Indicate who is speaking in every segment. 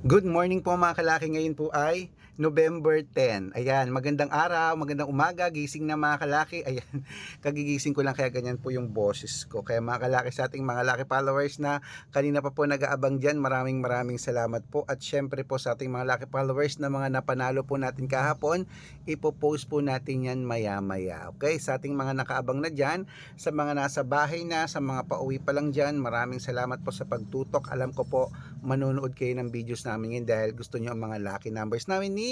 Speaker 1: Good morning po mga kalaki, ngayon po ay November 10. Ayan, magandang araw, magandang umaga, gising na mga kalaki. Ayan, kagigising ko lang kaya ganyan po yung boses ko. Kaya mga kalaki, sa ating mga laki followers na kanina pa po nag-aabang dyan, maraming salamat po. At syempre po sa ating mga laki followers na mga napanalo po natin kahapon, ipopost po natin yan maya maya. Okay, sa ating mga nakaabang na dyan, sa mga nasa bahay na, sa mga pauwi pa lang dyan, maraming salamat po sa pagtutok. Alam ko po manonood kayo ng videos namin ngayon dahil gusto nyo ang mga lucky numbers namin ni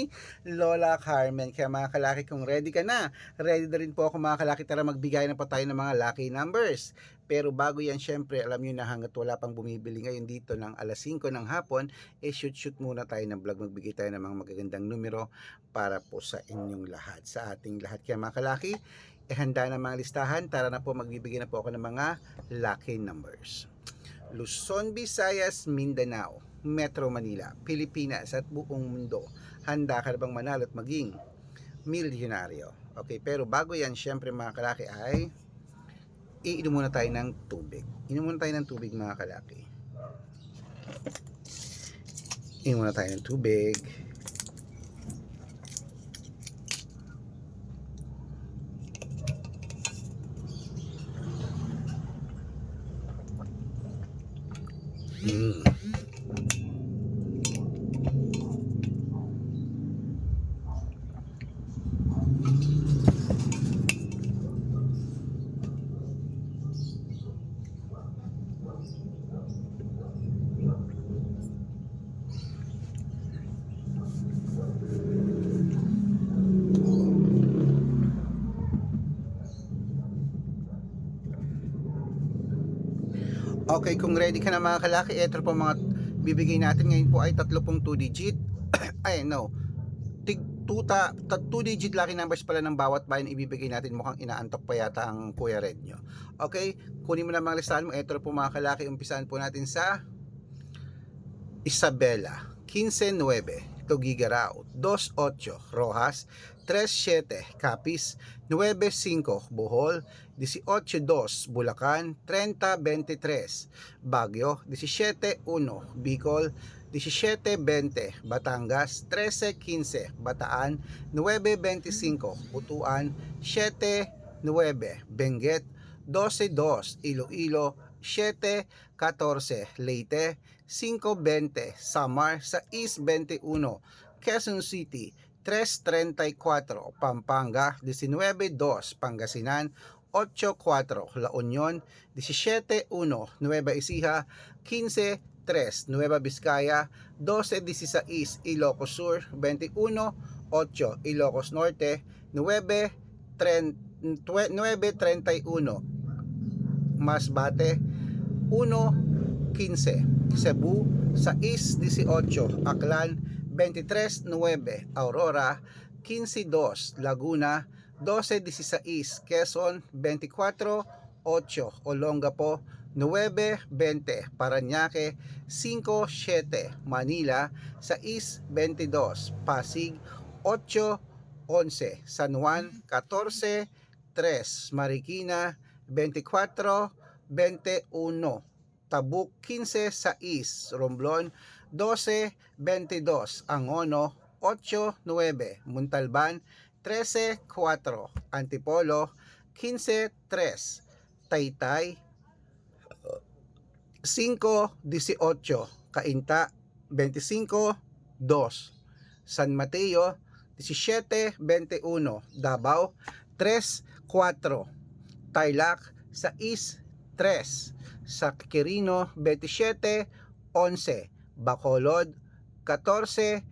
Speaker 1: Lola Carmen. Kaya mga kalaki, kung ready ka na, ready na rin po ako mga kalaki. Tara magbigay na po tayo ng mga lucky numbers. Pero bago yan, syempre, alam nyo na hanggat wala pang bumibili ngayon dito ng alas 5 ng hapon, shoot muna tayo ng vlog. Magbigay tayo ng mga magagandang numero para po sa inyong lahat, sa ating lahat. Kaya mga kalaki, handa na mga listahan. Tara na po, magbibigay na po ako ng mga lucky numbers. Luzon, Visayas, Mindanao, Metro Manila, Pilipinas at buong mundo. Handa ka na bang manalo at maging milyonaryo? Okay, pero bago yan, syempre mga kalaki ay iinom muna tayo ng tubig. Inom muna tayo ng tubig mga kalaki. Inom muna tayo ng tubig. Okay, kung ready ka na mga kalaki, ito po mga bibigay natin ngayon po ay 30 2 digit. Ay no, 2 digit lucky numbers pala ng bawat bayan ibibigay natin. Mukhang inaantok pa yata ang Kuya Red nyo. Okay, kunin mo na mga listahan mo. Ito po mga kalaki, umpisahan po natin sa Isabela, 15-9, Tugigaraw, 2-8, Rojas, 3-7, Capiz, 9-5, Bohol, 18-2, Bulacan, 30-23, Baguio, 17-1, Bicol, 17-20, Batangas, 13-15, Bataan, 9-25, Butuan, 7-9, Benguet, 12-2, Iloilo, 7-14, Leyte, 5-20, Samar, 6-21, Quezon City, 3-34, Pampanga, 19-2, Pangasinan, 8-4, La Union, 17-1, Nueva Ecija, 15-3, Nueva Vizcaya, 12-16, Ilocos Sur, 21-8, Ilocos Norte, 9-31, Masbate, 1-15, Cebu, 6-18, Aklan, 23-9, Aurora, 15-2, Laguna, 12-16, Quezon, 24-8, Olongapo, 9-20, Parañaque, 5-7, Manila, 6-22, Pasig, 8-11, San Juan, 14-3, Marikina, 24-21, Tabuk 15-6, Romblon 12-22, Angono 8-9, Muntalban 13-4, Antipolo 15-3, Taytay 5-18, Cainta 25-2, San Mateo 17-21, Davao 3-4, Tarlac 6-3, sa Quirino 27-11, Bacolod 14-30,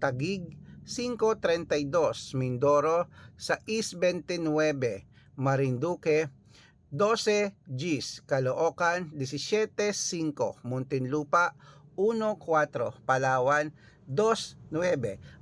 Speaker 1: Taguig 5-32, Mindoro 6-29, Marinduque 12 Gs, Caloocan 17-5, Muntinlupa 1-4, Palawan 29.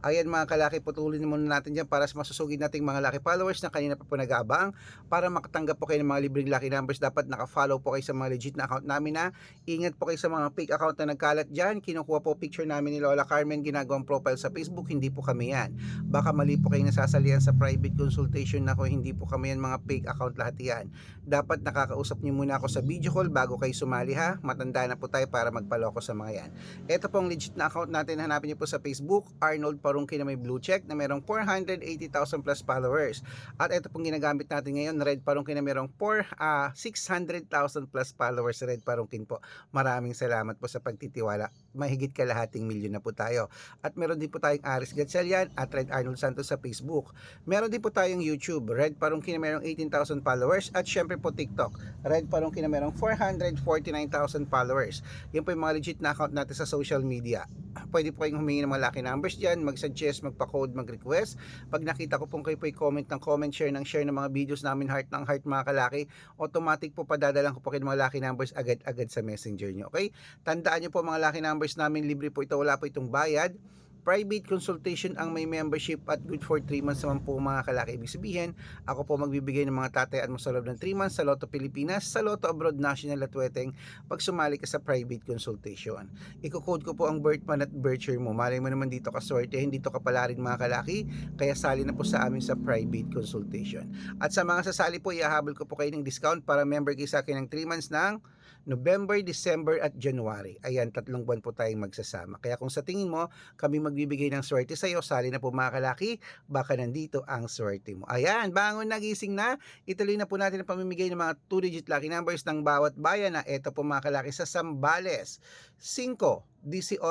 Speaker 1: Ayan mga kalaki, putulin muna natin dyan para sa masusugid nating mga lucky followers na kanina pa po nag-aabang. Para makatanggap po kayo ng mga libreng lucky numbers, dapat naka-follow po kayo sa mga legit na account namin na. Ingat po kayo sa mga fake account na nagkalat dyan. Kinukuha po picture namin ni Lola Carmen, ginagawang profile sa Facebook, hindi po kami yan. Baka mali po kayo nasasalihan sa private consultation na ko, hindi po kami yan, mga fake account lahat yan. Dapat nakakausap niyo muna ako sa video call bago kayo sumali ha. Matanda na po tayo para magpaloko sa mga yan. Ito pong legit na account natin, hanapin niyo po sa Facebook, Arnold Parungki na may blue check na merong 480,000 plus followers. At ito pong ginagamit natin ngayon, Red Parungki na merong 600,000 plus followers. Red Parungkin po, maraming salamat po sa pagtitiwala. Mahigit kalahating milyon na po tayo. At meron din po tayong Aris Gatchalian at Red Arnold Santos sa Facebook. Meron din po tayong YouTube, Red Parungki na merong 18,000 followers. At syempre po TikTok, Red Parungki na merong 449,000 followers. Yan po yung mga legit na account natin sa social media. Pwede po kayong humingi ng mga lucky numbers dyan, mag-suggest, magpa-code, mag-request. Pag nakita ko pong kayo po comment ng comment, share ng mga videos namin, heart ng heart mga kalaki, automatic po padadalan ko po kayo ng mga lucky numbers agad-agad sa messenger nyo. Okay? Tandaan nyo po, mga lucky numbers namin, libre po ito, wala po itong bayad. Private consultation ang may membership at good for 3 months naman po mga kalaki. Ibig sabihin, ako po magbibigay ng mga tatayaan mo sa loob ng 3 months sa Lotto Pilipinas, sa Lotto Abroad National at Weteng pag sumali ka sa private consultation. Iko-code ko po ang birth month at birth year mo. Malay mo naman dito ka swerte, hindi dito ka pala rin mga kalaki, kaya sali na po sa amin sa private consultation. At sa mga sasali po, ihahabol ko po kayo ng discount para member kayo sa akin ng 3 months ng November, December at January. Ayan, 3 buwan po tayong magsasama. Kaya kung sa tingin mo kami magbibigay ng swerte sa iyo, sali na po mga kalaki, baka nandito ang swerte mo. Ayan, bangon nagising na. Ituloy na po natin ang pamimigay ng mga 2-digit lucky numbers ng bawat bayan na ito po mga kalaki sa Zambales. 5, 18,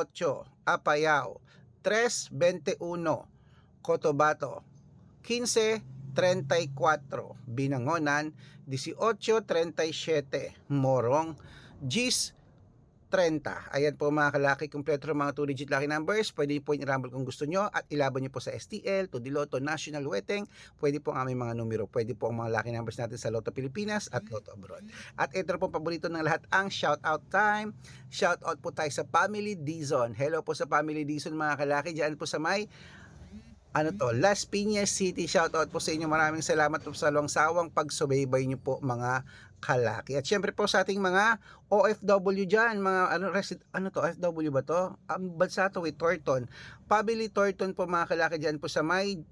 Speaker 1: Apayao, 3, 21, Cotabato, 15, 34, Binangonan, 18:37, Morong, Gis 30. Ayan po mga kalaki, kumpleto ng mga 2-digit lucky numbers. Pwede po yung i-rumble kung gusto nyo at ilaban nyo po sa STL, to Lotto, National, Weteng. Pwede po ang aming mga numero. Pwede po ang mga lucky numbers natin sa Lotto Pilipinas at Lotto Abroad. At ito po paborito ng lahat, ang shoutout time. Shoutout po tayo sa Family Dizon. Hello po sa Family Dizon mga kalaki. Diyan po sa may Las Piñas City. Shoutout po sa inyo. Maraming salamat po sa walang sawang pagsubaybay nyo po mga kalaki. At syempre po sa ating mga OFW dyan, mga OFW ba to? Ang bansa to with Torton. Pabili Torton po mga kalaki dyan po sa may,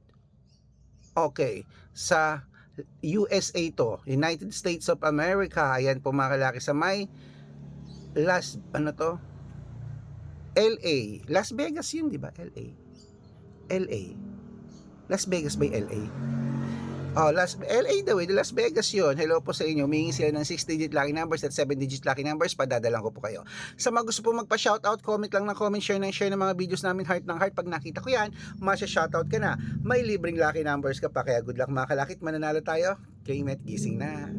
Speaker 1: sa USA to, United States of America. Ayan po mga kalaki sa may LA. Las Vegas yun, di ba? LA. Las Vegas by LA. LA daw Las Vegas yun. Hello po sa inyo. Humingi sila ng 6-digit lucky numbers at 7-digit lucky numbers. Padadalan ko po kayo. Sa mga gusto po magpa-shoutout, comment lang ng comment, share ng mga videos namin, heart ng heart. Pag nakita ko yan, masya-shoutout ka na. May libreng lucky numbers ka pa. Kaya good luck mga kalakit. Mananalo tayo. Kay Met, gising na.